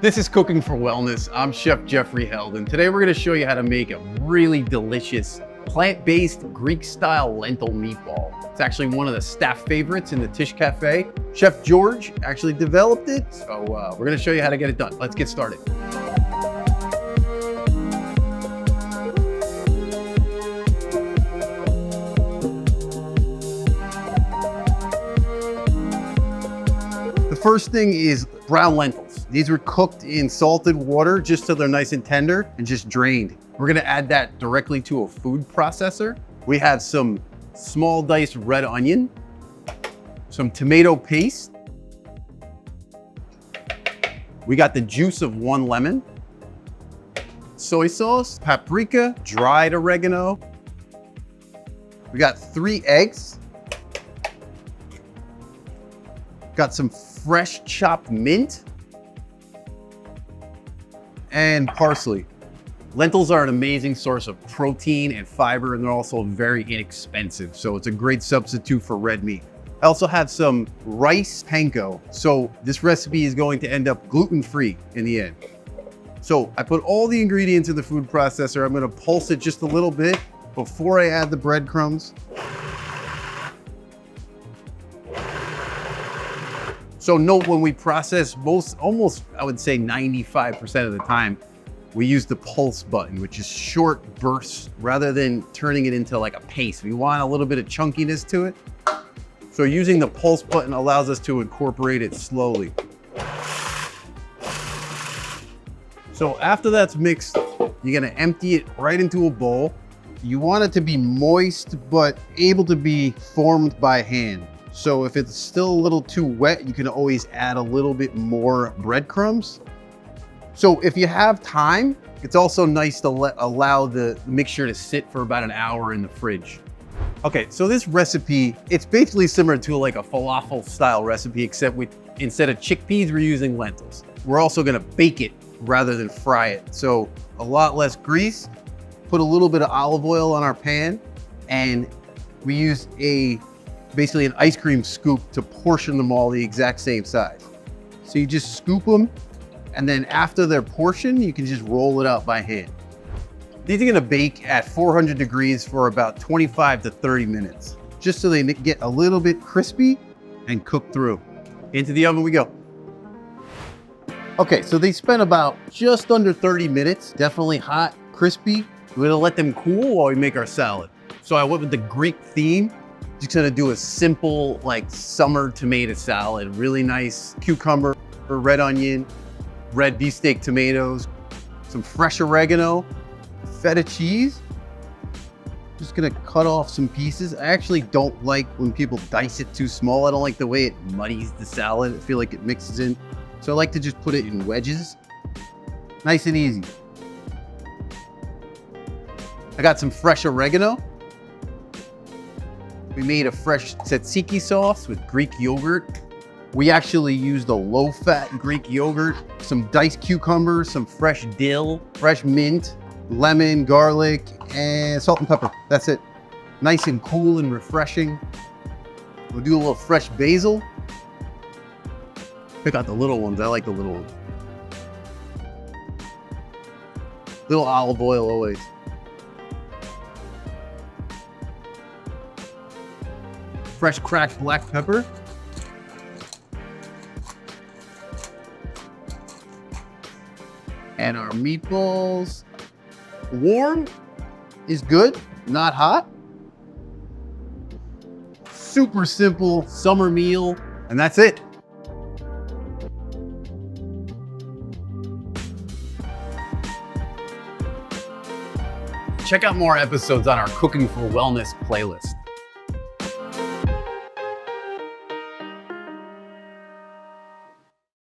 This is Cooking for Wellness. I'm Chef Jeffrey Held, and today we're going to show you how to make a really delicious plant-based Greek-style lentil meatball. It's actually one of the staff favorites in the Tisch Cafe. Chef George actually developed it, so we're going to show you how to get it done. Let's get started. The first thing is brown lentils. These were cooked in salted water just till they're nice and tender and just drained. We're gonna add that directly to a food processor. We have some small diced red onion, some tomato paste. We got the juice of 1 lemon, soy sauce, paprika, dried oregano. We got 3 eggs. Got some fresh chopped mint and parsley. Lentils are an amazing source of protein and fiber, and they're also very inexpensive, so it's a great substitute for red meat. I also have some rice panko, so this recipe is going to end up gluten-free in the end. So I put all the ingredients in the food processor. I'm gonna pulse it just a little bit before I add the breadcrumbs. So note, when we process almost, I would say 95% of the time, we use the pulse button, which is short bursts rather than turning it into like a paste. We want a little bit of chunkiness to it. So using the pulse button allows us to incorporate it slowly. So after that's mixed, you're gonna empty it right into a bowl. You want it to be moist, but able to be formed by hand. So if it's still a little too wet, you can always add a little bit more breadcrumbs. So if you have time, it's also nice to allow the mixture to sit for about an hour in the fridge. Okay, so this recipe, it's basically similar to like a falafel style recipe, except instead of chickpeas, we're using lentils. We're also gonna bake it rather than fry it. So a lot less grease, put a little bit of olive oil on our pan, and we use basically an ice cream scoop to portion them all the exact same size. So you just scoop them, and then after they're portioned, you can just roll it out by hand. These are gonna bake at 400 degrees for about 25 to 30 minutes, just so they get a little bit crispy and cook through. Into the oven we go. Okay, so they spent about just under 30 minutes, definitely hot, crispy. We're gonna let them cool while we make our salad. So I went with the Greek theme. Just gonna do a simple like summer tomato salad, really nice cucumber, red onion, red beefsteak tomatoes, some fresh oregano, feta cheese. Just gonna cut off some pieces. I actually don't like when people dice it too small. I don't like the way it muddies the salad. I feel like it mixes in. So I like to just put it in wedges. Nice and easy. I got some fresh oregano. We made a fresh tzatziki sauce with Greek yogurt. We actually used a low-fat Greek yogurt, some diced cucumbers, some fresh dill, fresh mint, lemon, garlic, and salt and pepper. That's it. Nice and cool and refreshing. We'll do a little fresh basil. Pick out the little ones. I like the little ones. Little olive oil always. Fresh cracked black pepper. And our meatballs. Warm is good, not hot. Super simple summer meal, and that's it. Check out more episodes on our Cooking for Wellness playlist.